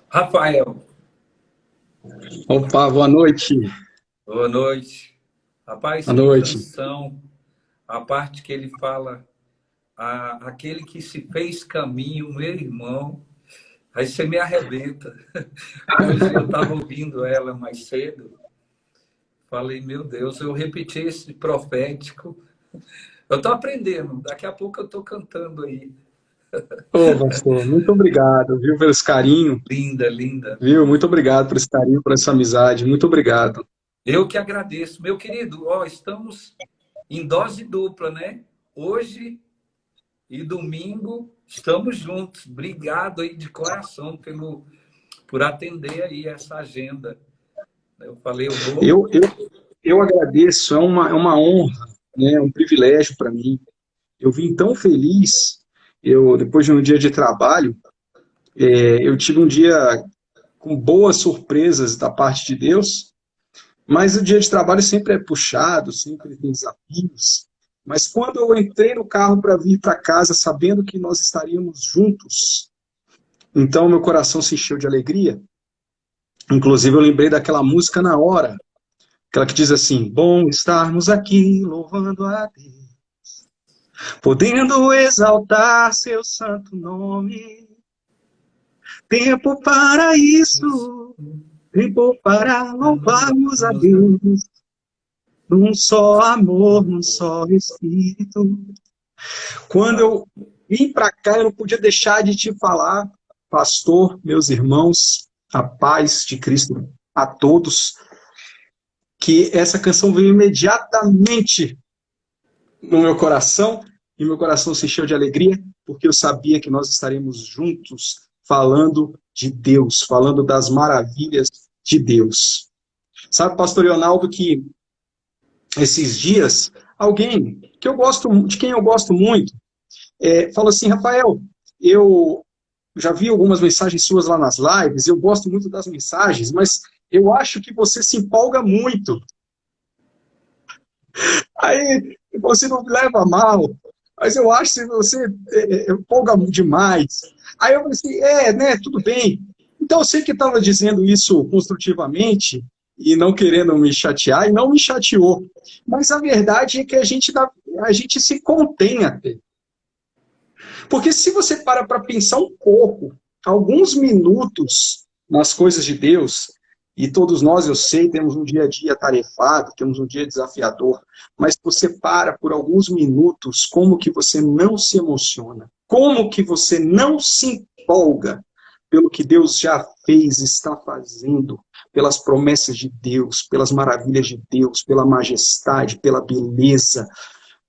Rafael, Opa, boa noite. boa noite. Rapaz, Boa que noite. canção. A parte que ele fala, aquele que se fez caminho, meu irmão, aí você me arrebenta. Hoje eu estava ouvindo ela mais cedo, falei, meu Deus, eu repeti esse profético. Eu estou aprendendo, daqui a pouco eu estou cantando aí. Ô, pastor, muito obrigado, viu, pelo esse carinho, Linda, linda. viu? Muito obrigado por esse carinho, por essa amizade. Muito obrigado. Eu que agradeço. Meu querido, ó, estamos em dose dupla, né? Hoje e domingo estamos juntos. Obrigado aí de coração por atender aí essa agenda. Eu falei, eu vou. Eu, eu, eu agradeço, é uma honra, né? É um privilégio para mim. Eu vim tão feliz, depois de um dia de trabalho, eu tive um dia com boas surpresas da parte de Deus, mas o dia de trabalho sempre é puxado, sempre tem desafios. Mas quando eu entrei no carro para vir para casa, sabendo que nós estaríamos juntos, então meu coração se encheu de alegria. Inclusive eu lembrei daquela música na hora, aquela que diz assim: bom estarmos aqui louvando a Deus, podendo exaltar seu santo nome. Tempo para isso, tempo para louvarmos a Deus, num só amor, num só Espírito. Quando eu vim para cá, eu não podia deixar de te falar, pastor, meus irmãos, a paz de Cristo a todos, que essa canção veio imediatamente no meu coração, e meu coração se encheu de alegria, porque eu sabia que nós estaremos juntos falando de Deus, falando das maravilhas de Deus. Sabe, pastor Leonardo, que esses dias, alguém que eu gosto, de quem eu gosto muito, falou assim: Rafael, eu já vi algumas mensagens suas lá nas lives, eu gosto muito das mensagens, mas eu acho que você se empolga muito. Aí você não me leva mal, mas eu acho que você empolga demais. Aí eu falei assim, né, tudo bem. Então eu sei que estava dizendo isso construtivamente e não querendo me chatear, e não me chateou. Mas a verdade é que a gente se contém até. Porque se você para pensar um pouco, alguns minutos nas coisas de Deus, e todos nós, eu sei, temos um dia a dia atarefado, temos um dia desafiador, mas você para por alguns minutos, como que você não se emociona? Como que você não se empolga pelo que Deus já fez, está fazendo, pelas promessas de Deus, pelas maravilhas de Deus, pela majestade, pela beleza,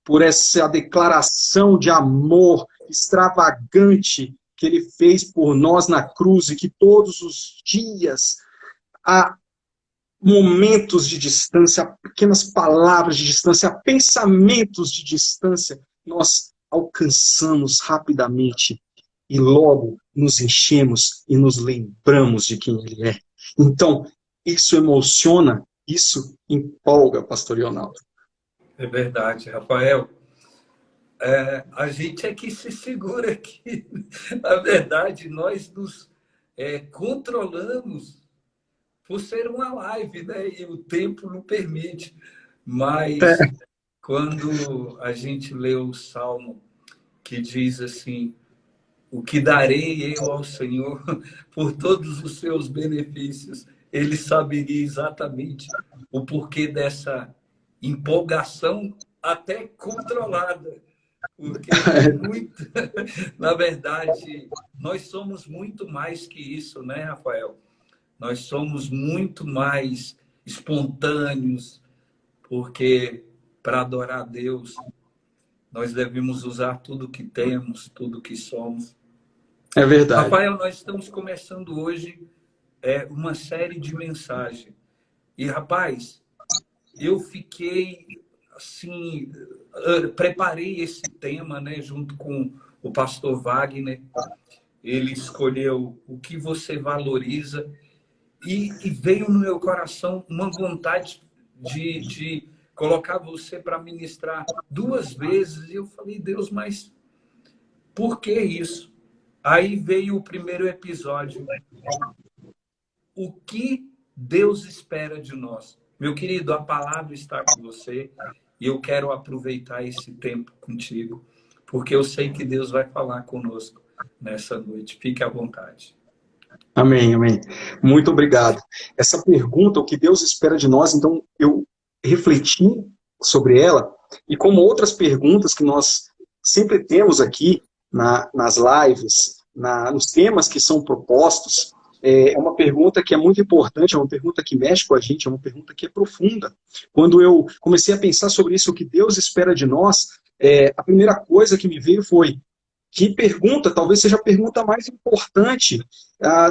por essa declaração de amor extravagante que ele fez por nós na cruz e que todos os dias há momentos de distância, pequenas palavras de distância, pensamentos de distância, nós alcançamos rapidamente e logo nos enchemos e nos lembramos de quem ele é. Então, isso emociona, isso empolga, pastor Leonardo. É verdade, Rafael. A gente é que se segura aqui. Na verdade, nós nos controlamos por ser uma live, né? E o tempo não permite. Mas É, quando a gente lê o Salmo que diz assim: o que darei eu ao Senhor por todos os seus benefícios? Ele saberia exatamente o porquê dessa empolgação até controlada, porque é muito. Na verdade, nós somos muito mais que isso, né, Rafael? Nós somos muito mais espontâneos, porque para adorar a Deus, nós devemos usar tudo que temos, tudo que somos. é verdade. Rafael, nós estamos começando hoje uma série de mensagens. E, rapaz, eu fiquei assim, preparei esse tema, né, junto com o pastor Wagner. Ele escolheu o que você valoriza e veio no meu coração uma vontade de colocar você para ministrar duas vezes. E eu falei, Deus, mas por que isso? Aí veio o primeiro episódio. o que Deus espera de nós. Meu querido, a palavra está com você e eu quero aproveitar esse tempo contigo, porque eu sei que Deus vai falar conosco nessa noite. Fique à vontade. Amém, amém. Muito obrigado. Essa pergunta, o que Deus espera de nós, então eu refleti sobre ela, e como outras perguntas que nós sempre temos aqui nas lives, nos temas que são propostos, é uma pergunta que é muito importante, é uma pergunta que mexe com a gente, é uma pergunta que é profunda. Quando eu comecei a pensar sobre isso, o que Deus espera de nós, a primeira coisa que me veio foi: que pergunta, talvez seja a pergunta mais importante,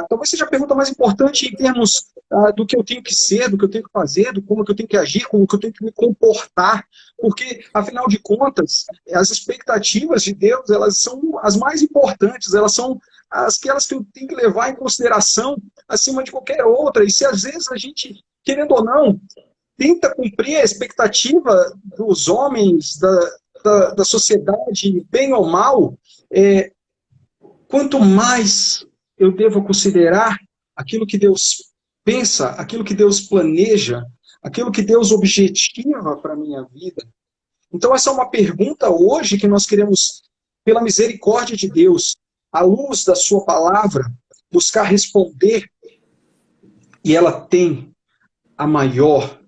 talvez seja a pergunta mais importante em termos do que eu tenho que ser, do que eu tenho que fazer, do como que eu tenho que agir, como que eu tenho que me comportar, porque, afinal de contas, as expectativas de Deus, elas são as mais importantes, elas são aquelas que eu tenho que levar em consideração acima de qualquer outra, e se às vezes a gente, querendo ou não, tenta cumprir a expectativa dos homens, da sociedade, bem ou mal, quanto mais eu devo considerar aquilo que Deus pensa, aquilo que Deus planeja, aquilo que Deus objetiva para a minha vida. Então essa é uma pergunta hoje que nós queremos, pela misericórdia de Deus, à luz da sua palavra, buscar responder, e ela tem a maior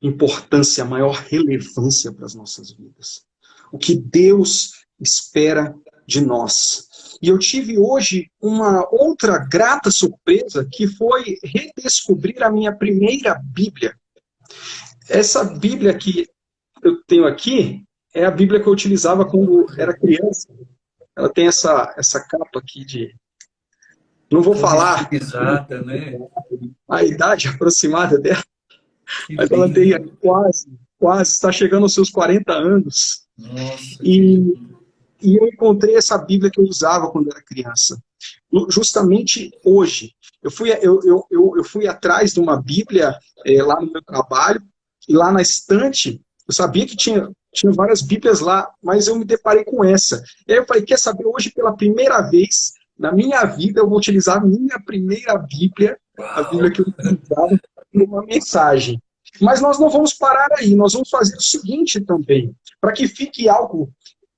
importância, a maior relevância para as nossas vidas. O que Deus espera de nós. E eu tive hoje uma outra grata surpresa, que foi redescobrir a minha primeira Bíblia. Essa Bíblia que eu tenho aqui é a Bíblia que eu utilizava quando era criança. Ela tem essa capa aqui de... Não vou falar Né? a idade aproximada dela, Que mas ela lindo. tem quase, está chegando aos seus 40 anos. Nossa, E eu encontrei essa Bíblia que eu usava quando era criança. Justamente hoje. Eu fui atrás de uma Bíblia lá no meu trabalho, e lá na estante, eu sabia que tinha várias Bíblias lá, mas eu me deparei com essa. E aí eu falei, quer saber, hoje pela primeira vez na minha vida eu vou utilizar a minha primeira Bíblia, a Bíblia que eu utilizava, numa mensagem. Mas nós não vamos parar aí, nós vamos fazer o seguinte também, para que fique algo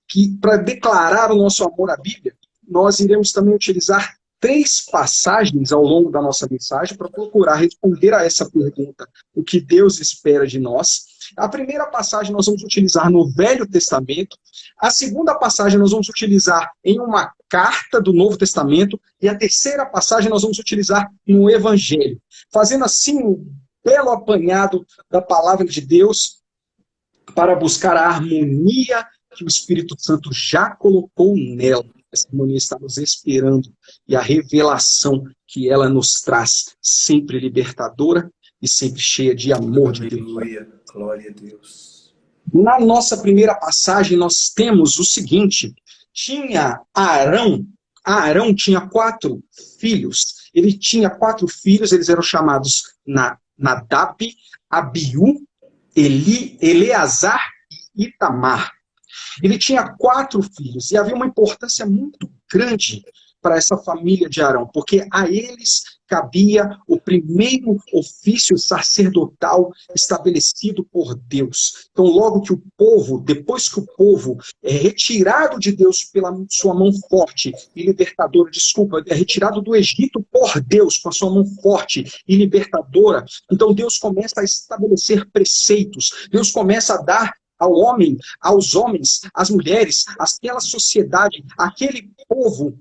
que, para declarar o nosso amor à Bíblia, nós iremos também utilizar 3 passagens ao longo da nossa mensagem para procurar responder a essa pergunta: o que Deus espera de nós. A primeira passagem nós vamos utilizar no Velho Testamento, a segunda passagem nós vamos utilizar em uma carta do Novo Testamento, e a terceira passagem nós vamos utilizar no Evangelho, fazendo assim um belo apanhado da palavra de Deus para buscar a harmonia que o Espírito Santo já colocou nela. Essa harmonia está nos esperando, e a revelação que ela nos traz, sempre libertadora e sempre cheia de amor de Deus. Aleluia, glória a Deus. Na nossa primeira passagem nós temos o seguinte: tinha Arão tinha 4 filhos. Ele tinha 4 filhos, eles eram chamados Nadab, Abiú, Eleazar e Itamar. Ele tinha 4 filhos, e havia uma importância muito grande para essa família de Arão, porque a eles cabia o primeiro ofício sacerdotal estabelecido por Deus. Então, logo que o povo, depois que o povo é retirado de Deus pela sua mão forte e libertadora, é retirado do Egito por Deus com a sua mão forte e libertadora, então Deus começa a estabelecer preceitos, Deus começa a dar ao homem, aos homens, às mulheres, àquela sociedade, àquele povo,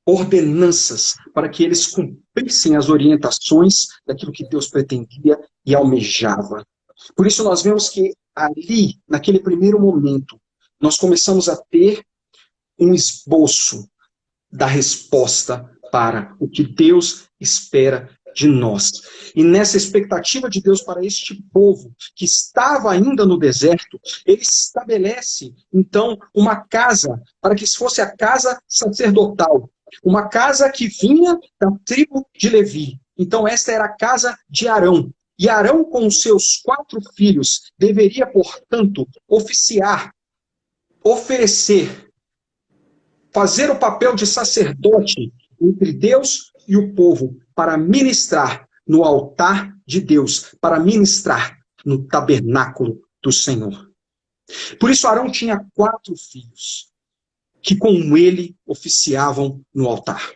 ordenanças para que eles cumprissem as orientações daquilo que Deus pretendia e almejava. Por isso nós vemos que ali, naquele primeiro momento, nós começamos a ter um esboço da resposta para o que Deus espera de nós. E nessa expectativa de Deus para este povo que estava ainda no deserto, ele estabelece, então, uma casa, para que fosse a casa sacerdotal, uma casa que vinha da tribo de Levi. Então esta era a casa de Arão. E Arão, com os seus 4 filhos, deveria, portanto, oficiar, oferecer, fazer o papel de sacerdote entre Deus e o povo para ministrar no altar de Deus, para ministrar no tabernáculo do Senhor. Por isso Arão tinha 4 filhos, que com ele oficiavam no altar.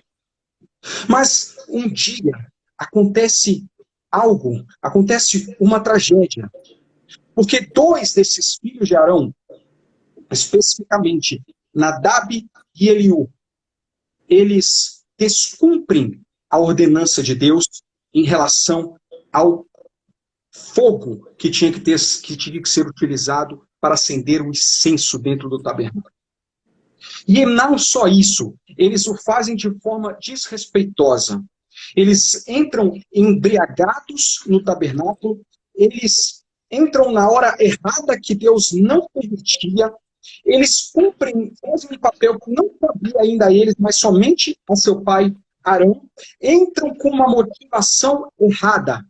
Mas um dia acontece algo, acontece uma tragédia, porque 2 desses filhos de Arão, especificamente Nadab e Eliú, eles descumprem a ordenança de Deus em relação ao fogo que tinha que ser utilizado para acender o incenso dentro do tabernáculo. E não só isso, eles o fazem de forma desrespeitosa. Eles entram embriagados no tabernáculo, eles entram na hora errada que Deus não permitia, eles fazem um papel que não cabia ainda a eles, mas somente a seu pai Arão, entram com uma motivação errada.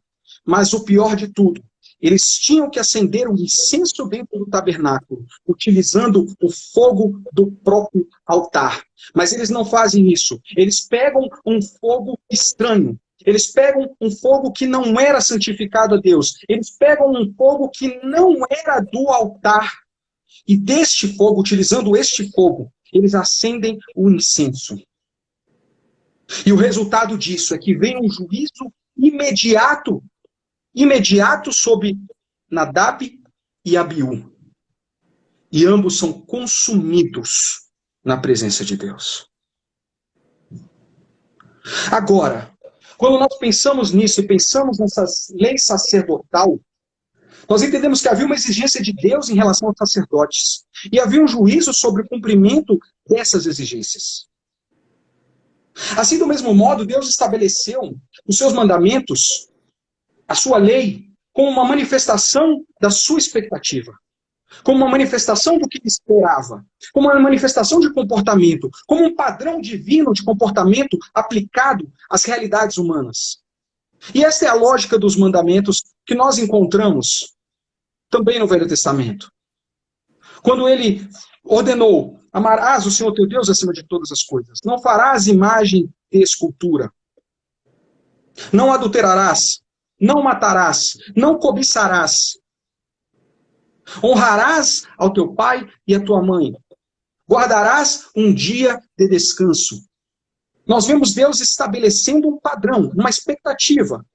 Mas o pior de tudo, eles tinham que acender o incenso dentro do tabernáculo, utilizando o fogo do próprio altar. Mas eles não fazem isso. Eles pegam um fogo estranho. Eles pegam um fogo que não era santificado a Deus. Eles pegam um fogo que não era do altar. E deste fogo, utilizando este fogo, eles acendem o incenso. E o resultado disso é que vem um juízo imediato sobre Nadab e Abiú. E ambos são consumidos na presença de Deus. Agora, quando nós pensamos nisso e pensamos nessa lei sacerdotal, nós entendemos que havia uma exigência de Deus em relação aos sacerdotes. E havia um juízo sobre o cumprimento dessas exigências. Assim, do mesmo modo, Deus estabeleceu os seus mandamentos, a sua lei, como uma manifestação da sua expectativa, como uma manifestação do que ele esperava, como uma manifestação de comportamento, como um padrão divino de comportamento aplicado às realidades humanas. E esta é a lógica dos mandamentos que nós encontramos também no Velho Testamento. Quando ele ordenou: amarás o Senhor teu Deus acima de todas as coisas, não farás imagem de escultura, não adulterarás, não matarás, não cobiçarás, honrarás ao teu pai e à tua mãe, guardarás um dia de descanso. Nós vemos Deus estabelecendo um padrão, uma expectativa.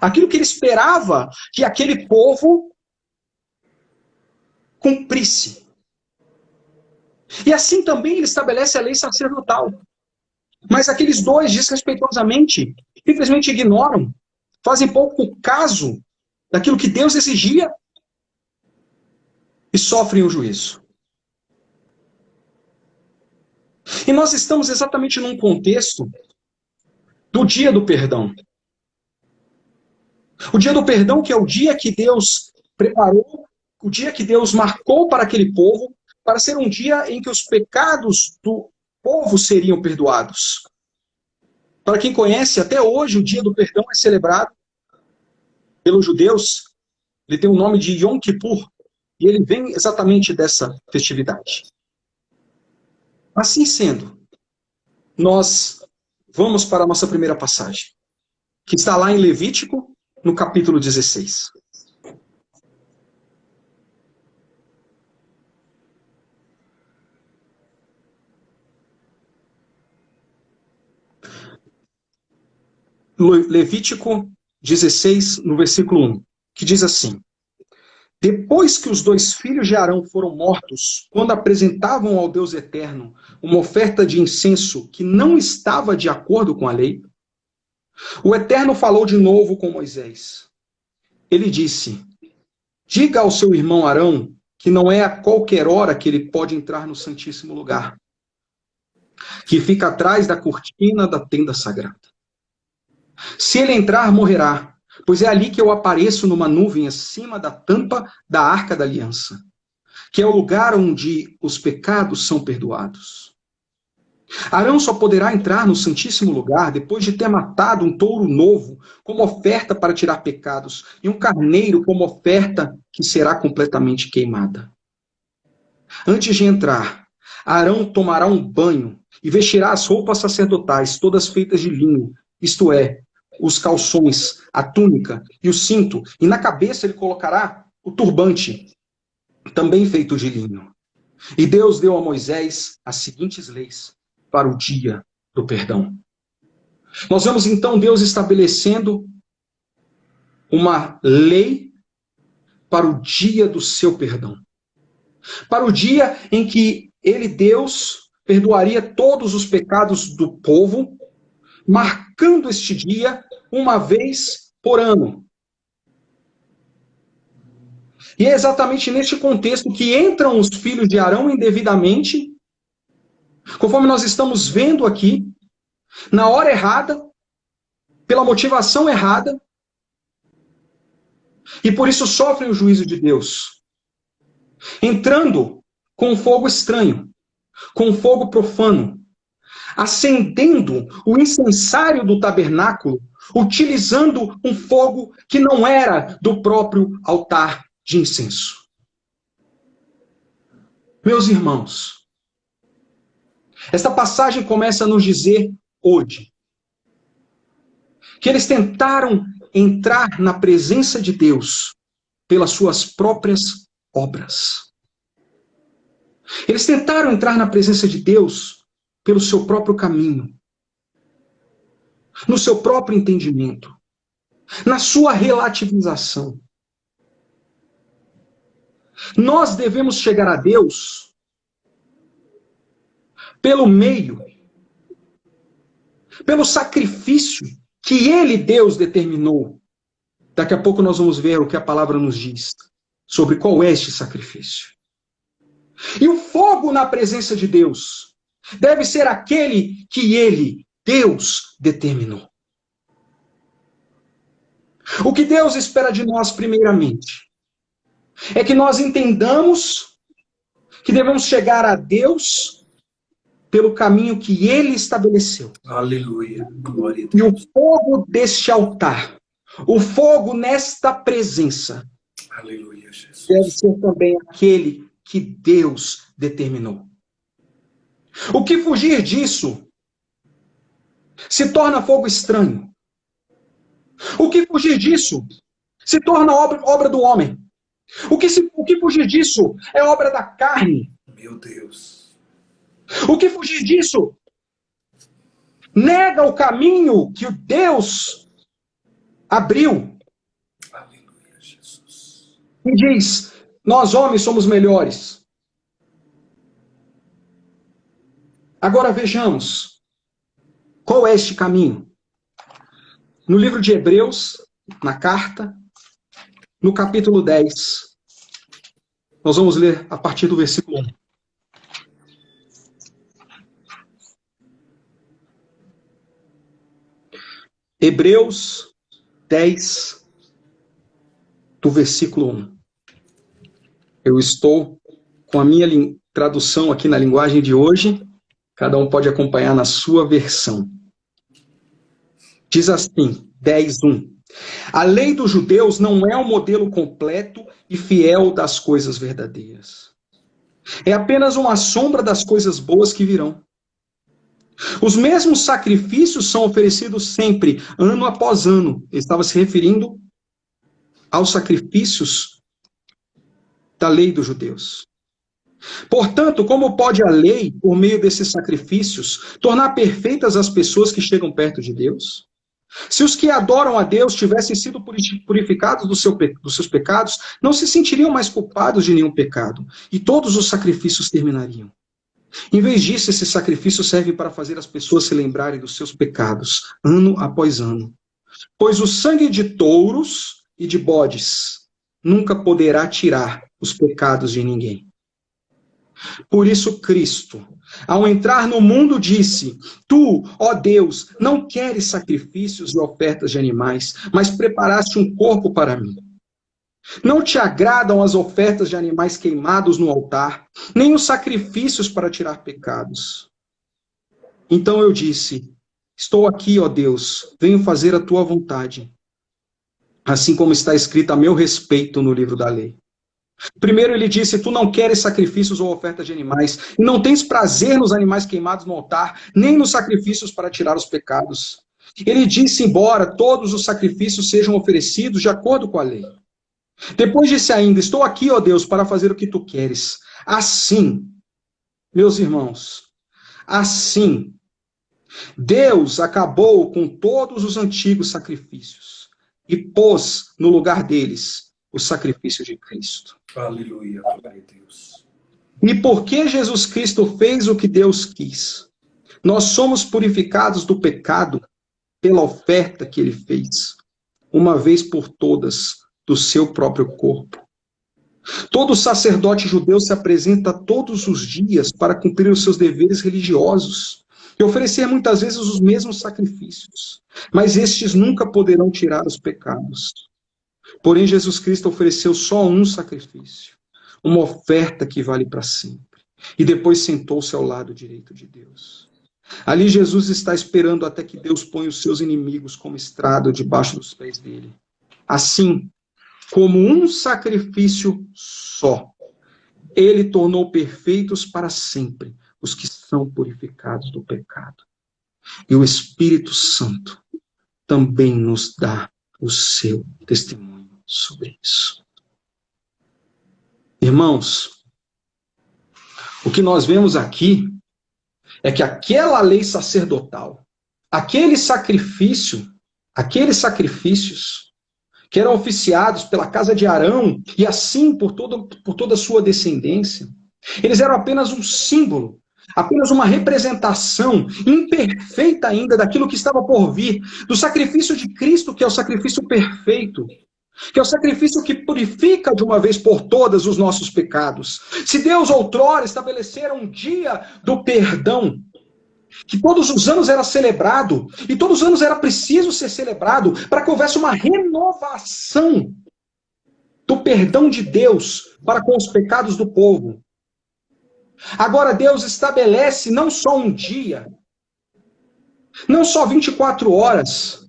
Aquilo que ele esperava que aquele povo cumprisse. E assim também ele estabelece a lei sacerdotal. Mas aqueles 2, desrespeitosamente, simplesmente ignoram, fazem pouco caso daquilo que Deus exigia e sofrem o juízo. E nós estamos exatamente num contexto do dia do perdão. O dia do perdão, que é o dia que Deus preparou, o dia que Deus marcou para aquele povo, para ser um dia em que os pecados do povo seriam perdoados. Para quem conhece, até hoje o dia do perdão é celebrado pelos judeus. Ele tem o nome de Yom Kippur, e ele vem exatamente dessa festividade. Assim sendo, nós vamos para a nossa primeira passagem, que está lá em Levítico, no capítulo 16. Levítico 16, no versículo 1, que diz assim: depois que os 2 filhos de Arão foram mortos, quando apresentavam ao Deus Eterno uma oferta de incenso que não estava de acordo com a lei, o Eterno falou de novo com Moisés. Ele disse: diga ao seu irmão Arão que não é a qualquer hora que ele pode entrar no Santíssimo Lugar, que fica atrás da cortina da tenda sagrada. Se ele entrar, morrerá, pois é ali que eu apareço numa nuvem acima da tampa da Arca da Aliança, que é o lugar onde os pecados são perdoados. Arão só poderá entrar no Santíssimo Lugar depois de ter matado um touro novo como oferta para tirar pecados e um carneiro como oferta que será completamente queimada. Antes de entrar, Arão tomará um banho e vestirá as roupas sacerdotais, todas feitas de linho, isto é, os calções, a túnica e o cinto, e na cabeça ele colocará o turbante, também feito de linho. E Deus deu a Moisés as seguintes leis para o dia do perdão. Nós vemos então Deus estabelecendo uma lei para o dia do seu perdão. Para o dia em que ele, Deus, perdoaria todos os pecados do povo, marcando este dia uma vez por ano. E é exatamente neste contexto que entram os filhos de Arão indevidamente, conforme nós estamos vendo aqui, na hora errada, pela motivação errada, e por isso sofrem o juízo de Deus, entrando com fogo estranho, com fogo profano, acendendo o incensário do tabernáculo, utilizando um fogo que não era do próprio altar de incenso. Meus irmãos, esta passagem começa a nos dizer hoje que eles tentaram entrar na presença de Deus pelas suas próprias obras. Eles tentaram entrar na presença de Deus pelo seu próprio caminho, no seu próprio entendimento, na sua relativização. Nós devemos chegar a Deus pelo meio, pelo sacrifício que Ele, Deus, determinou. Daqui a pouco nós vamos ver o que a palavra nos diz sobre qual é este sacrifício. E o fogo na presença de Deus deve ser aquele que Ele, Deus, determinou. O que Deus espera de nós, primeiramente, é que nós entendamos que devemos chegar a Deus pelo caminho que Ele estabeleceu. Aleluia. Glória a E o Deus. fogo deste altar, o fogo nesta presença, Aleluia, Jesus. deve ser também aquele que Deus determinou. O que fugir disso se torna fogo estranho. O que fugir disso se torna obra do homem. O que fugir disso é obra da carne. Meu Deus. O que fugir disso nega o caminho que o Deus abriu Aleluia, Jesus. e diz: nós homens somos melhores. Agora vejamos qual é este caminho. No livro de Hebreus, na carta, no capítulo 10, nós vamos ler a partir do versículo 1. Hebreus 10, do versículo 1. Eu estou com a minha tradução aqui na linguagem de hoje, cada um pode acompanhar na sua versão. Diz assim, 10:1. A lei dos judeus não é um modelo completo e fiel das coisas verdadeiras. É apenas uma sombra das coisas boas que virão. Os mesmos sacrifícios são oferecidos sempre, ano após ano. Ele estava se referindo aos sacrifícios da lei dos judeus. Portanto, como pode a lei, por meio desses sacrifícios, tornar perfeitas as pessoas que chegam perto de Deus? Se os que adoram a Deus tivessem sido purificados dos seus pecados, não se sentiriam mais culpados de nenhum pecado, e todos os sacrifícios terminariam. Em vez disso, esse sacrifício serve para fazer as pessoas se lembrarem dos seus pecados, ano após ano. Pois o sangue de touros e de bodes nunca poderá tirar os pecados de ninguém. Por isso Cristo, ao entrar no mundo, disse: Tu, ó Deus, não queres sacrifícios e ofertas de animais, mas preparaste um corpo para mim. Não te agradam as ofertas de animais queimados no altar, nem os sacrifícios para tirar pecados. Então eu disse: Estou aqui, ó Deus, venho fazer a tua vontade, assim como está escrito a meu respeito no livro da lei. Primeiro ele disse: Tu não queres sacrifícios ou ofertas de animais, e não tens prazer nos animais queimados no altar, nem nos sacrifícios para tirar os pecados. Ele disse: embora todos os sacrifícios sejam oferecidos de acordo com a lei. Depois disse ainda: estou aqui, ó Deus, para fazer o que tu queres. Assim, meus irmãos, assim, Deus acabou com todos os antigos sacrifícios e pôs no lugar deles o sacrifício de Cristo. Aleluia, glória a Deus. E porque Jesus Cristo fez o que Deus quis, nós somos purificados do pecado pela oferta que ele fez, uma vez por todas, do seu próprio corpo. Todo sacerdote judeu se apresenta todos os dias para cumprir os seus deveres religiosos e oferecer muitas vezes os mesmos sacrifícios, mas estes nunca poderão tirar os pecados. Porém, Jesus Cristo ofereceu só um sacrifício, uma oferta que vale para sempre, e depois sentou-se ao lado direito de Deus. Ali Jesus está esperando até que Deus ponha os seus inimigos como estrado debaixo dos pés dele. Assim, como um sacrifício só, ele tornou perfeitos para sempre os que são purificados do pecado. E o Espírito Santo também nos dá o seu testemunho sobre isso. Irmãos, o que nós vemos aqui é que aquela lei sacerdotal, aqueles sacrifícios que eram oficiados pela casa de Arão e assim por toda a sua descendência, eles eram apenas um símbolo, apenas uma representação imperfeita ainda daquilo que estava por vir, do sacrifício de Cristo, que é o sacrifício perfeito, que é o sacrifício que purifica de uma vez por todas os nossos pecados. Se Deus outrora estabelecera um dia do perdão, que todos os anos era celebrado, e todos os anos era preciso ser celebrado, para que houvesse uma renovação do perdão de Deus para com os pecados do povo. Agora Deus estabelece não só um dia, não só 24 horas,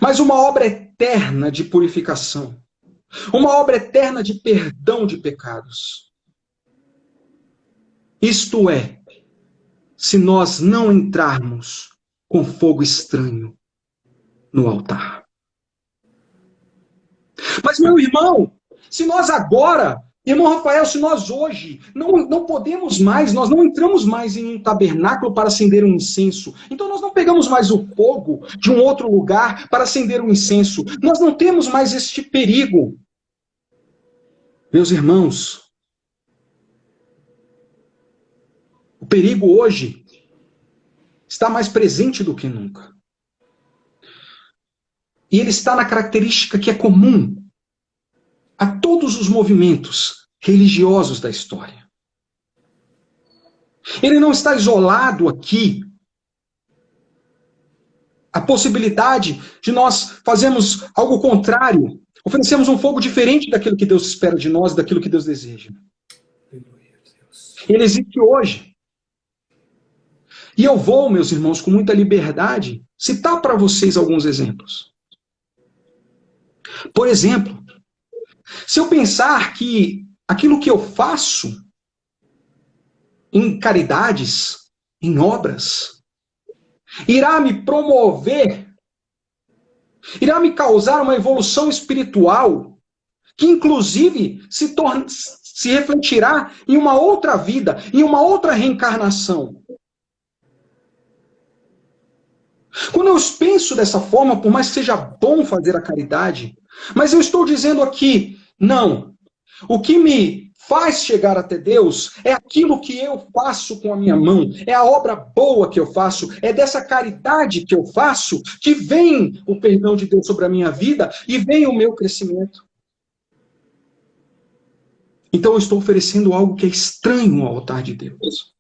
mas uma obra eterna de purificação, uma obra eterna de perdão de pecados. Isto é, se nós não entrarmos com fogo estranho no altar. Mas, meu irmão, se nós agora, irmão Rafael, se nós hoje não podemos mais, nós não entramos mais em um tabernáculo para acender um incenso, então nós não pegamos mais o fogo de um outro lugar para acender um incenso, nós não temos mais este perigo. Meus irmãos, o perigo hoje está mais presente do que nunca. E ele está na característica que é comum a todos os movimentos religiosos da história. Ele não está isolado aqui. A possibilidade de nós fazermos algo contrário, oferecemos um fogo diferente daquilo que Deus espera de nós, daquilo que Deus deseja. Ele existe hoje. E eu vou, meus irmãos, com muita liberdade, citar para vocês alguns exemplos. Por exemplo, se eu pensar que aquilo que eu faço em caridades, em obras, irá me promover, irá me causar uma evolução espiritual, que inclusive se refletirá em uma outra vida, em uma outra reencarnação. Quando eu penso dessa forma, por mais que seja bom fazer a caridade, mas eu estou dizendo aqui, não. O que me faz chegar até Deus é aquilo que eu faço com a minha mão, é a obra boa que eu faço, é dessa caridade que eu faço que vem o perdão de Deus sobre a minha vida e vem o meu crescimento. Então eu estou oferecendo algo que é estranho ao altar de Deus.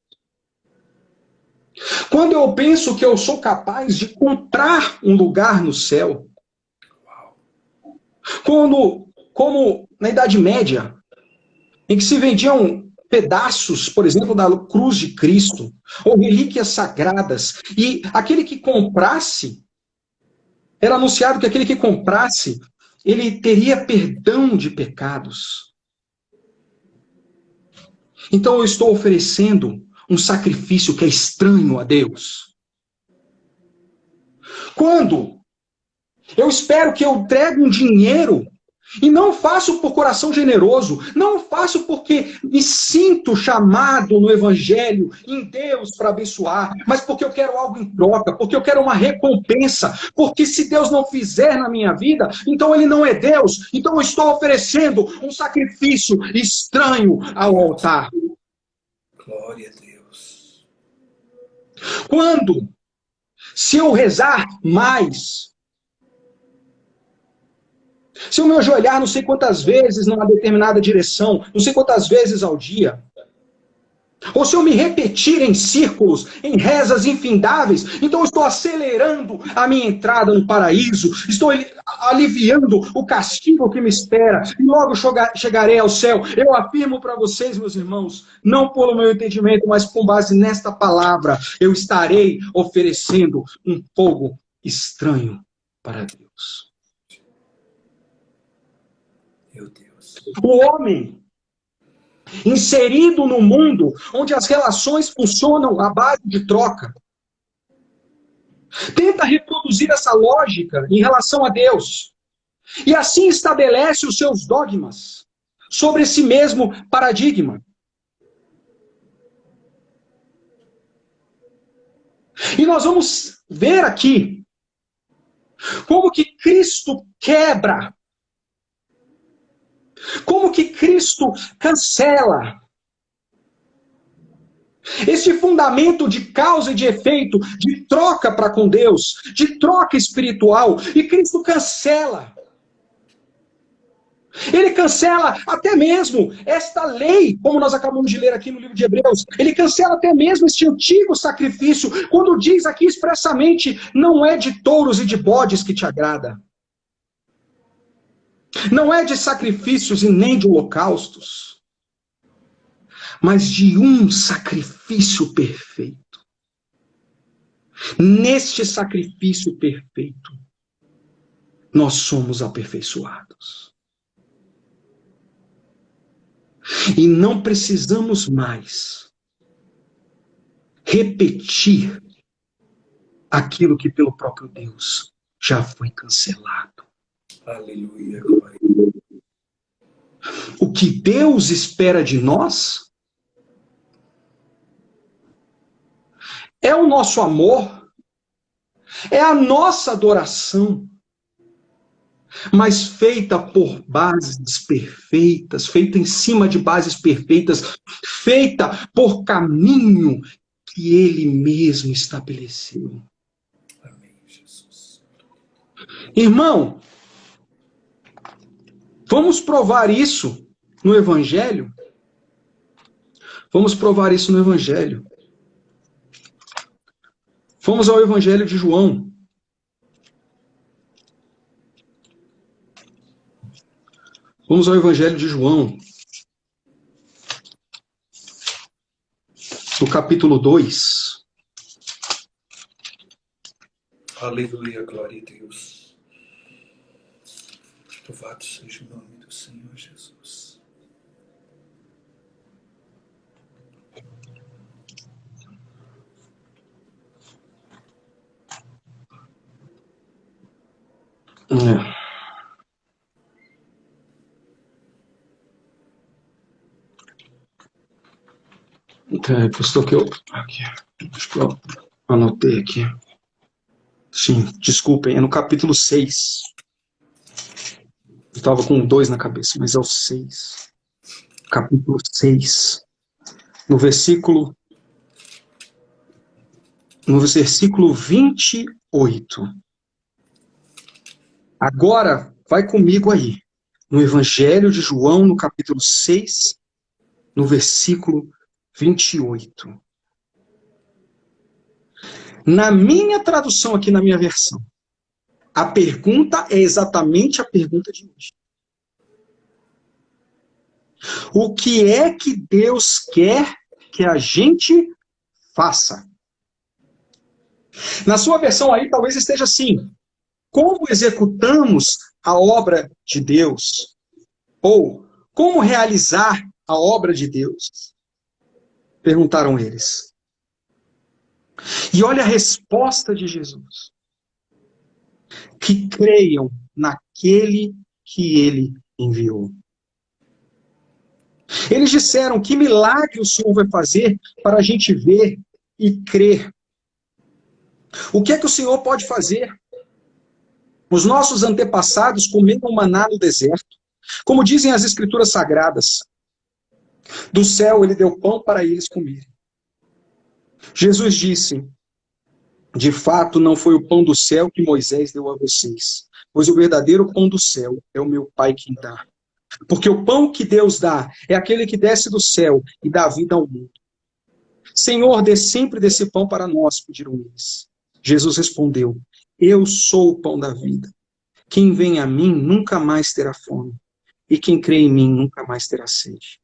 Quando eu penso que eu sou capaz de comprar um lugar no céu, como na Idade Média, em que se vendiam pedaços, por exemplo, da cruz de Cristo, ou relíquias sagradas, e aquele que comprasse, era anunciado que aquele que comprasse, ele teria perdão de pecados. Então eu estou oferecendo um sacrifício que é estranho a Deus. Quando eu espero que eu entregue um dinheiro e não faço por coração generoso, não faço porque me sinto chamado no Evangelho, em Deus, para abençoar, mas porque eu quero algo em troca, porque eu quero uma recompensa, porque se Deus não fizer na minha vida, então Ele não é Deus, então eu estou oferecendo um sacrifício estranho ao altar. Glória a Deus. Quando, se eu rezar mais, se eu me ajoelhar não sei quantas vezes numa determinada direção, não sei quantas vezes ao dia, ou se eu me repetir em círculos, em rezas infindáveis, então eu estou acelerando a minha entrada no paraíso, estou aliviando o castigo que me espera, e logo chegarei ao céu. Eu afirmo para vocês, meus irmãos, não pelo meu entendimento, mas com base nesta palavra, eu estarei oferecendo um fogo estranho para Deus. Meu Deus. O homem, inserido no mundo onde as relações funcionam à base de troca, tenta reproduzir essa lógica em relação a Deus. E assim estabelece os seus dogmas sobre esse mesmo paradigma. E nós vamos ver aqui como que Cristo quebra, como que Cristo cancela esse fundamento de causa e de efeito, de troca para com Deus, de troca espiritual, e Cristo cancela. Ele cancela até mesmo esta lei, como nós acabamos de ler aqui no livro de Hebreus. Ele cancela até mesmo este antigo sacrifício, quando diz aqui expressamente, não é de touros e de bodes que te agrada. Não é de sacrifícios e nem de holocaustos, mas de um sacrifício perfeito. Neste sacrifício perfeito, nós somos aperfeiçoados. E não precisamos mais repetir aquilo que pelo próprio Deus já foi cancelado. Aleluia, glória. O que Deus espera de nós é o nosso amor, é a nossa adoração, mas feita por bases perfeitas, feita em cima de bases perfeitas, feita por caminho que Ele mesmo estabeleceu. Amém, Jesus. Irmão, vamos provar isso no Evangelho? Vamos provar isso no Evangelho. Vamos ao Evangelho de João. Vamos ao Evangelho de João. No capítulo 2. Aleluia, glória a Deus. Louvado seja o nome do Senhor Jesus. Pastor, que eu... Aqui. Acho que eu anotei aqui. Sim, desculpem, é no capítulo 6. Eu estava com 2 na cabeça, mas é o 6. Capítulo 6. No versículo 28. Agora, vai comigo aí. No Evangelho de João, no capítulo 6, no versículo 28. Na minha tradução aqui, na minha versão, a pergunta é exatamente a pergunta de hoje. O que é que Deus quer que a gente faça? Na sua versão aí, talvez esteja assim: como executamos a obra de Deus? Ou como realizar a obra de Deus? Perguntaram eles. E olha a resposta de Jesus. que creiam naquele que ele enviou. Eles disseram: que milagre o Senhor vai fazer para a gente ver e crer? O que é que o Senhor pode fazer? Os nossos antepassados comeram maná no deserto. Como dizem as escrituras sagradas, do céu ele deu pão para eles comerem. Jesus disse: de fato, não foi o pão do céu que Moisés deu a vocês, pois o verdadeiro pão do céu é o meu Pai quem dá. Porque o pão que Deus dá é aquele que desce do céu e dá vida ao mundo. Senhor, dê sempre desse pão para nós, pediram eles. Jesus respondeu: eu sou o pão da vida. Quem vem a mim nunca mais terá fome, e quem crê em mim nunca mais terá sede.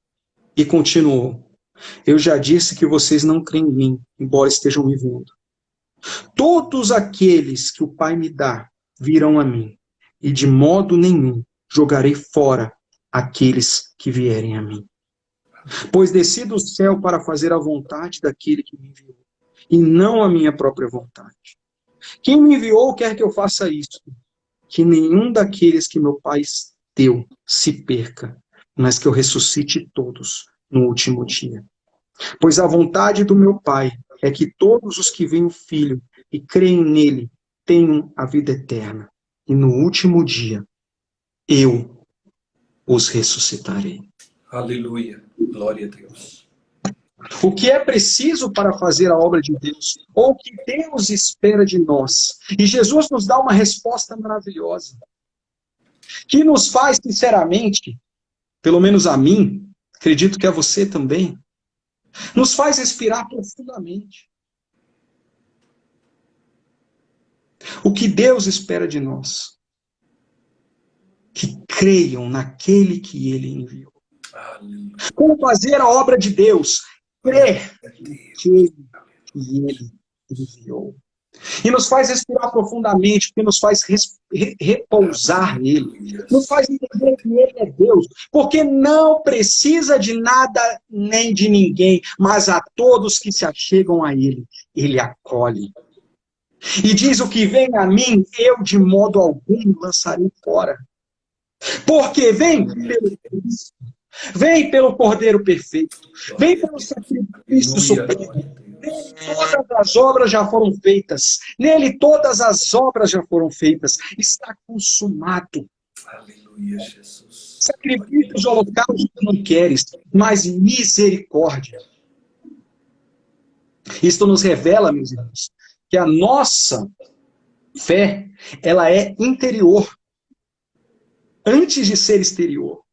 E continuou: eu já disse que vocês não creem em mim, embora estejam me vendo. Todos aqueles que o Pai me dá virão a mim, e de modo nenhum jogarei fora aqueles que vierem a mim. Pois desci do céu para fazer a vontade daquele que me enviou, e não a minha própria vontade. Quem me enviou quer que eu faça isso, que nenhum daqueles que meu Pai deu se perca, mas que eu ressuscite todos no último dia. Pois a vontade do meu Pai é que todos os que veem o Filho e creem nele tenham a vida eterna, e no último dia eu os ressuscitarei. Aleluia. Glória a Deus. O que é preciso para fazer a obra de Deus, ou o que Deus espera de nós. E Jesus nos dá uma resposta maravilhosa, que nos faz, sinceramente, pelo menos a mim, acredito que a você também, nos faz respirar profundamente. O que Deus espera de nós? Que creiam naquele que ele enviou. Aleluia. Como fazer a obra de Deus? Crer naquele que ele enviou. E nos faz respirar profundamente, porque nos faz repousar nele. Nos faz entender que ele é Deus, porque não precisa de nada nem de ninguém, mas a todos que se achegam a ele, ele acolhe. E diz: o que vem a mim, eu de modo algum lançarei fora. Porque vem pelo Cristo, vem pelo Cordeiro perfeito, vem pelo sacrifício supremo. Nele todas as obras já foram feitas. Nele todas as obras já foram feitas. Está consumado. Aleluia, Jesus. Sacrifícios, holocaustos não queres, mas misericórdia. Isto nos revela, meus irmãos, que a nossa fé, ela é interior, antes de ser exterior.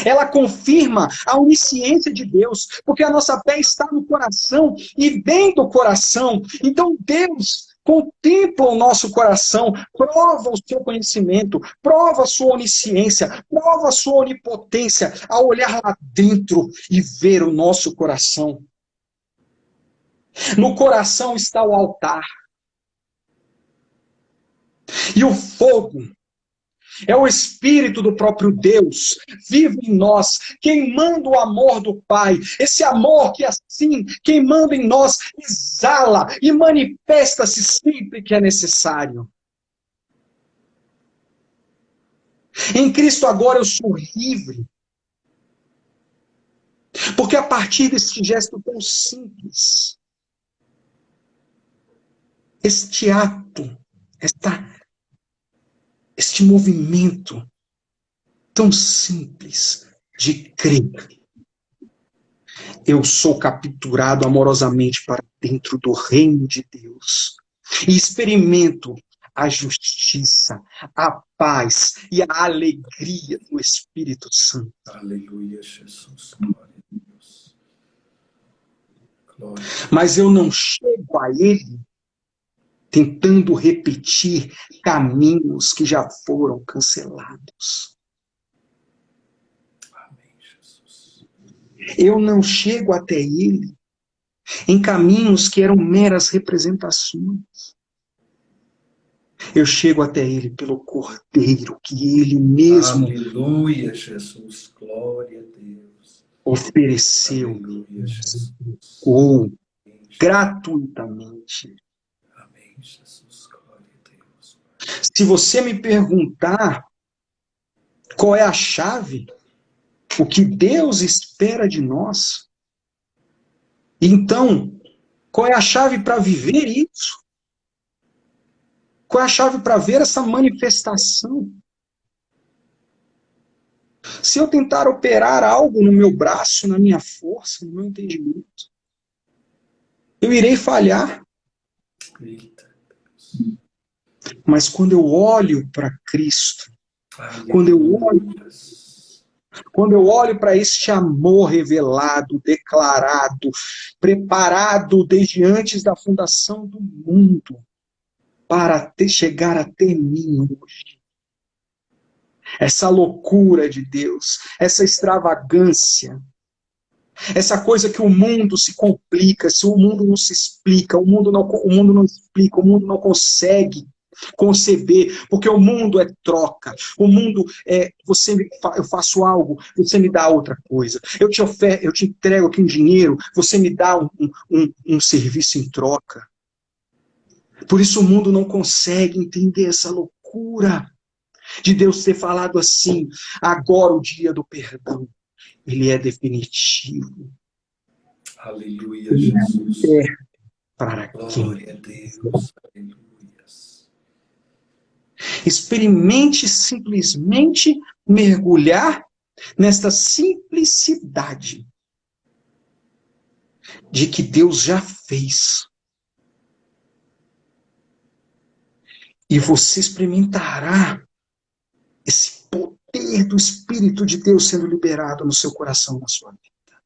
Ela confirma a onisciência de Deus, porque a nossa fé está no coração e vem do coração. Então Deus contempla o nosso coração, prova o seu conhecimento, prova a sua onisciência, prova a sua onipotência, ao olhar lá dentro e ver o nosso coração. No coração está o altar. E o fogo é o Espírito do próprio Deus, vivo em nós, queimando o amor do Pai. Esse amor que assim, queimando em nós, exala e manifesta-se sempre que é necessário. Em Cristo agora eu sou livre. Porque a partir deste gesto tão simples, este ato, este movimento tão simples de crer, eu sou capturado amorosamente para dentro do reino de Deus e experimento a justiça, a paz e a alegria do Espírito Santo. Aleluia, Jesus. Glória a Deus. Glória. Mas eu não chego a Ele tentando repetir caminhos que já foram cancelados. Amém, Jesus. Eu não chego até Ele em caminhos que eram meras representações. Eu chego até Ele pelo Cordeiro que Ele mesmo Aleluia, Jesus. Glória a Deus. ofereceu, Aleluia, Jesus. ou gratuitamente. Amém, Jesus. Glória a Deus. Se você me perguntar qual é a chave, o que Deus espera de nós, então, qual é a chave para viver isso? Qual é a chave para ver essa manifestação? Se eu tentar operar algo no meu braço, na minha força, no meu entendimento, eu irei falhar. Eita. Mas quando eu olho para Cristo, quando Aleluia. eu olho para este amor revelado, declarado, preparado desde antes da fundação do mundo, para chegar até mim hoje. Essa loucura de Deus, essa extravagância, essa coisa que o mundo se complica, se o mundo não se explica, o mundo não explica, o mundo não consegue conceber, porque o mundo é troca, o mundo é, eu faço algo, você me dá outra coisa, eu te entrego aqui um dinheiro, você me dá um serviço em troca. Por isso o mundo não consegue entender essa loucura de Deus ter falado assim, agora o dia do perdão, ele é definitivo. Aleluia, Jesus. É para quem? Glória a Deus. Aleluia. Experimente simplesmente mergulhar nesta simplicidade de que Deus já fez. E você experimentará esse poder do Espírito de Deus sendo liberado no seu coração, na sua vida.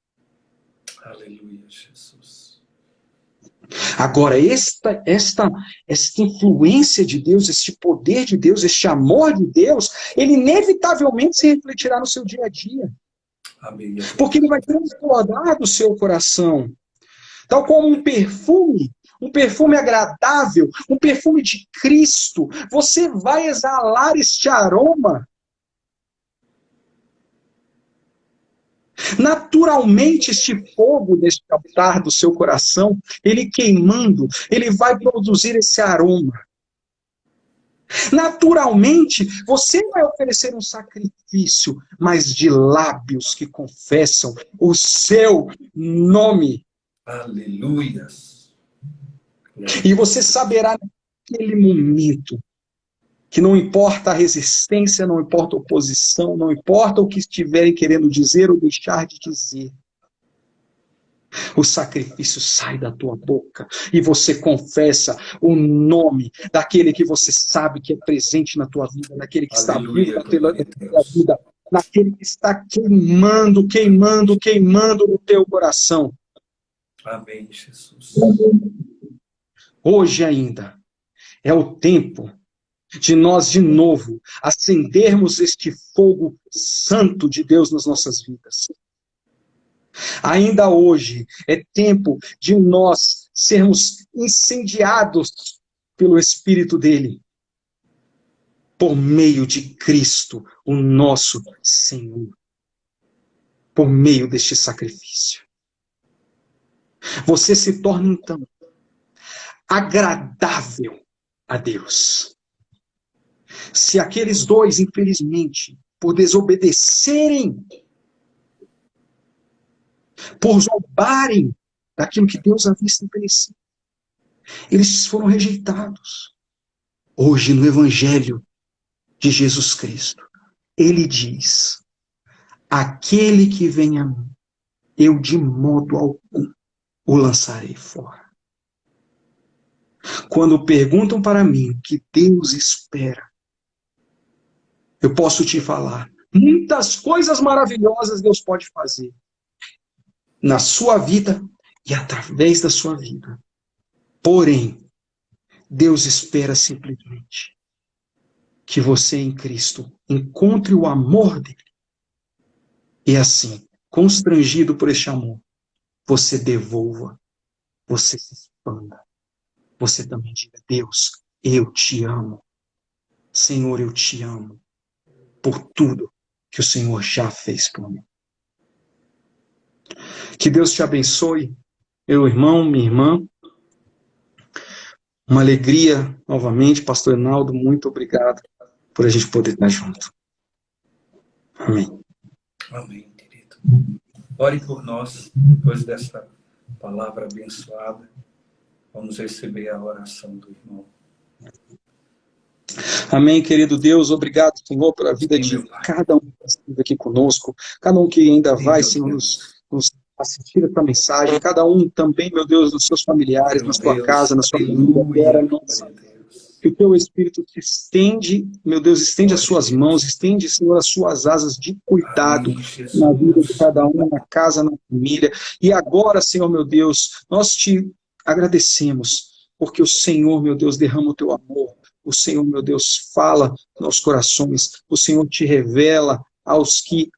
Aleluia, Jesus. Agora, esta influência de Deus, este poder de Deus, este amor de Deus, ele inevitavelmente se refletirá no seu dia a dia. Amém. Porque ele vai transbordar do seu coração. Tal como um perfume agradável, um perfume de Cristo. Você vai exalar este aroma. Naturalmente, este fogo deste altar do seu coração, ele queimando, ele vai produzir esse aroma. Naturalmente, você vai oferecer um sacrifício, mas de lábios que confessam o seu nome. Aleluia. E você saberá naquele momento que não importa a resistência, não importa a oposição, não importa o que estiverem querendo dizer ou deixar de dizer. O sacrifício sai da tua boca e você confessa o nome daquele que você sabe que é presente na tua vida, naquele que está vivo na tua vida, naquele que está queimando, queimando, queimando no teu coração. Amém, Jesus. Hoje ainda é o tempo de nós, de novo, acendermos este fogo santo de Deus nas nossas vidas. Ainda hoje é tempo de nós sermos incendiados pelo Espírito dele, por meio de Cristo, o nosso Senhor, por meio deste sacrifício. Você se torna, então, agradável a Deus. Se aqueles dois, infelizmente, por desobedecerem, por zombarem daquilo que Deus havia estabelecido, eles foram rejeitados. Hoje, no Evangelho de Jesus Cristo, ele diz: aquele que vem a mim, eu de modo algum o lançarei fora. Quando perguntam para mim o que Deus espera, eu posso te falar, muitas coisas maravilhosas Deus pode fazer na sua vida e através da sua vida. Porém, Deus espera simplesmente que você em Cristo encontre o amor dele. E assim, constrangido por este amor, você devolva, você se expanda. Você também diga: Deus, eu te amo. Senhor, eu te amo por tudo que o Senhor já fez por mim. Que Deus te abençoe, meu irmão, minha irmã. Uma alegria, novamente, pastor Enaldo, muito obrigado por a gente poder estar junto. Amém. Amém, querido. Ore por nós, depois dessa palavra abençoada. Vamos receber a oração do irmão. Amém, querido Deus, obrigado, Senhor, pela vida Sim, de meu Pai. cada um que está aqui conosco, cada um que ainda Sim, vai, meu Senhor, Deus. nos assistir essa mensagem, cada um também, meu Deus, dos seus familiares, Meu na sua Deus. casa, na sua família, agora, Aleluia. nossa, Glória a Deus. que o teu Espírito te estende, meu Deus, estende as Glória a suas mãos, Deus. estende, Senhor, as suas asas de cuidado Amém, na vida de Jesus. cada um, na casa, na família. E agora, Senhor, meu Deus, nós te agradecemos, porque o Senhor, meu Deus, derrama o teu amor. O Senhor, meu Deus, fala nos corações. O Senhor te revela aos que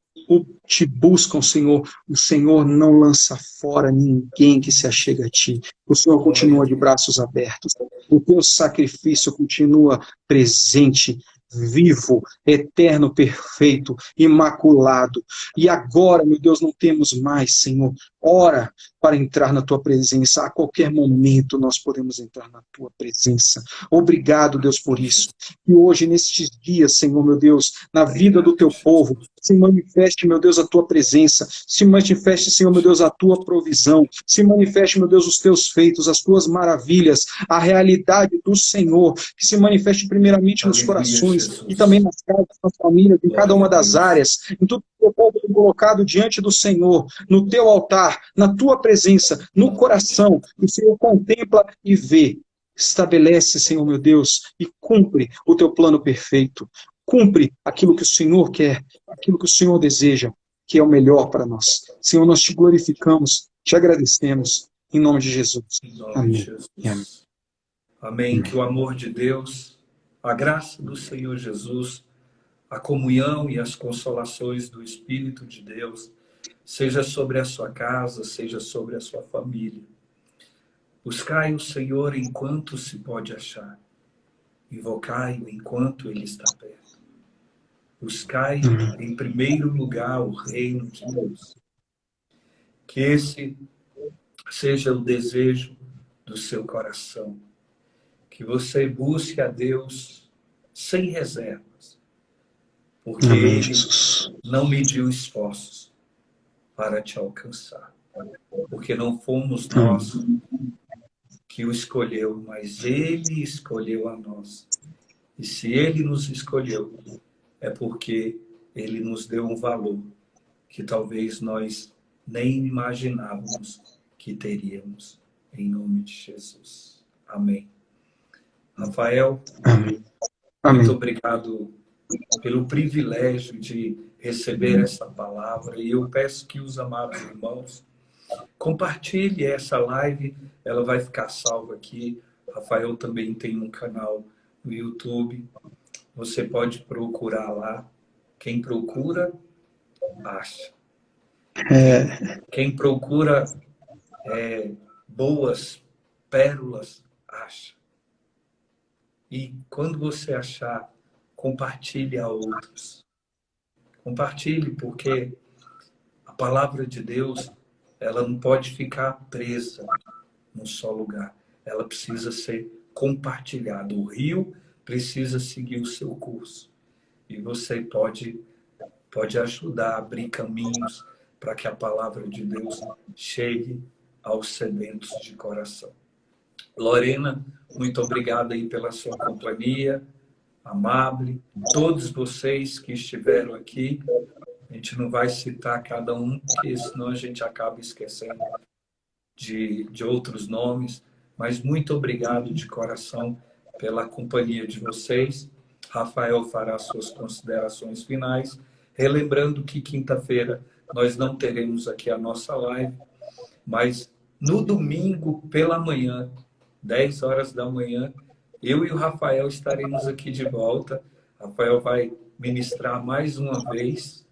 te buscam, Senhor. O Senhor não lança fora ninguém que se achega a ti. O Senhor Glória a continua de Deus. braços abertos. O teu sacrifício continua presente, vivo, eterno, perfeito, imaculado. E agora, meu Deus, não temos mais, Senhor, hora para entrar na tua presença. A qualquer momento nós podemos entrar na tua presença. Obrigado, Deus, por isso. E hoje, nestes dias, Senhor, meu Deus, na vida do Obrigado, teu povo, Jesus. se manifeste, meu Deus, a tua presença, se manifeste, Senhor, meu Deus, a tua provisão, se manifeste, meu Deus, os teus feitos, as tuas maravilhas, a realidade do Senhor, que se manifeste primeiramente nos Aleluia, corações e também Jesus. nas casas, nas famílias, em cada Glória a uma das Deus. áreas, em tudo que o povo tem colocado diante do Senhor, no teu altar, na tua presença, no coração, e o Senhor contempla e vê. Estabelece, Senhor meu Deus, e cumpre o teu plano perfeito. Cumpre aquilo que o Senhor quer, aquilo que o Senhor deseja, que é o melhor para nós. Senhor, nós te glorificamos, te agradecemos, em nome de Jesus. Em nome de Amém. E amém. Jesus. Amém. Que o amor de Deus, a graça do Senhor Jesus, a comunhão e as consolações do Espírito de Deus, seja sobre a sua casa, seja sobre a sua família. Buscai o Senhor enquanto se pode achar. Invocai-o enquanto ele está perto. Buscai em primeiro lugar o reino de Deus. Que esse seja o desejo do seu coração. Que você busque a Deus sem reservas. Porque Amém, ele Jesus. não mediu esforços para te alcançar. Porque não fomos nós que o escolheu, mas ele escolheu a nós. E se ele nos escolheu, é porque ele nos deu um valor que talvez nós nem imaginávamos que teríamos. Em nome de Jesus. Amém. Rafael, Amém. muito Amém. obrigado pelo privilégio de receber essa palavra. E eu peço que os amados irmãos compartilhem essa live. Ela vai ficar salva aqui. Rafael também tem um canal no YouTube. Você pode procurar lá. Quem procura, acha. Quem procura boas pérolas, acha. E quando você achar, compartilhe a outros. Compartilhe, porque a palavra de Deus, ela não pode ficar presa num só lugar. Ela precisa ser compartilhada. O rio precisa seguir o seu curso. E você pode ajudar a abrir caminhos para que a palavra de Deus chegue aos sedentos de coração. Lorena, muito obrigado aí pela sua companhia, amável. Todos vocês que estiveram aqui, a gente não vai citar cada um, porque senão a gente acaba esquecendo de outros nomes, mas muito obrigado de coração pela companhia de vocês. Rafael fará suas considerações finais, relembrando que quinta-feira nós não teremos aqui a nossa live, mas no domingo pela manhã, 10 horas da manhã, eu e o Rafael estaremos aqui de volta. Rafael vai ministrar mais uma vez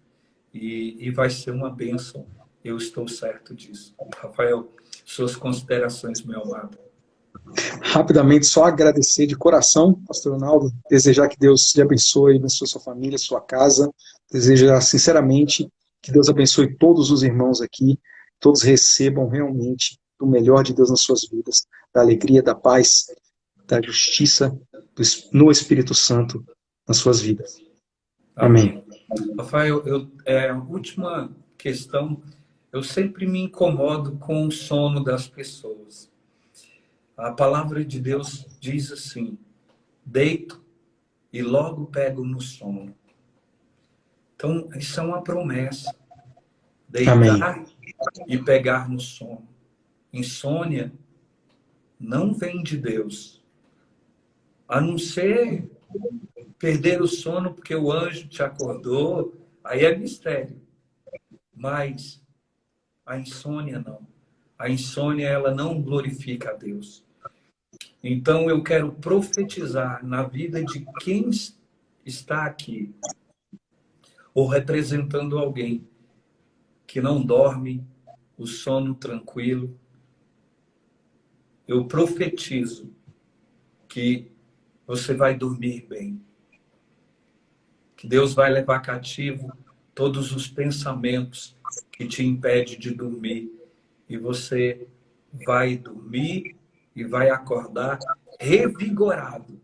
e vai ser uma bênção. Eu estou certo disso. Rafael, suas considerações, meu amado. Rapidamente, só agradecer de coração, pastor Ronaldo, desejar que Deus te abençoe, abençoe sua família, sua casa, desejar sinceramente que Deus abençoe todos os irmãos aqui, todos recebam realmente o melhor de Deus nas suas vidas, da alegria, da paz, da justiça no Espírito Santo nas suas vidas. Amém. Amém. Rafael, a última questão, eu sempre me incomodo com o sono das pessoas. A palavra de Deus diz assim: deito e logo pego no sono. Então, isso é uma promessa. Amém. Deitar e pegar no sono. Insônia não vem de Deus. A não ser perder o sono porque o anjo te acordou, aí é mistério. Mas a insônia não. A insônia, ela não glorifica a Deus. Então, eu quero profetizar na vida de quem está aqui, ou representando alguém que não dorme, o sono tranquilo. Eu profetizo que você vai dormir bem. Que Deus vai levar cativo todos os pensamentos que te impedem de dormir. E você vai dormir e vai acordar revigorado.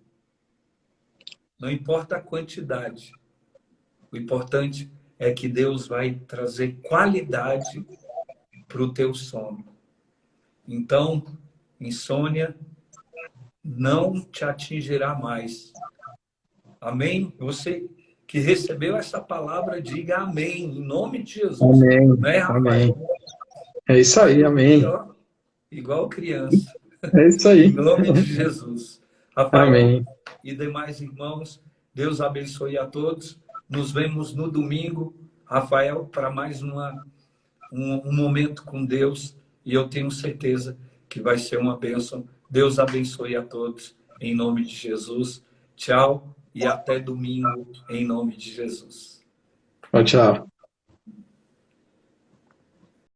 Não importa a quantidade. O importante é que Deus vai trazer qualidade para o teu sono. Então, insônia não te atingirá mais. Amém? Você que recebeu essa palavra, diga amém, em nome de Jesus. Amém. Não é, Amém. Rafael? É isso Vai aí, dormir, amém. ó, igual criança. É isso Em aí. nome de Jesus. Rafael Amém. e demais irmãos, Deus abençoe a todos. Nos vemos no domingo, Rafael, para mais um momento com Deus. E eu tenho certeza que vai ser uma bênção. Deus abençoe a todos, em nome de Jesus. Tchau e até domingo, em nome de Jesus. Tchau, tchau.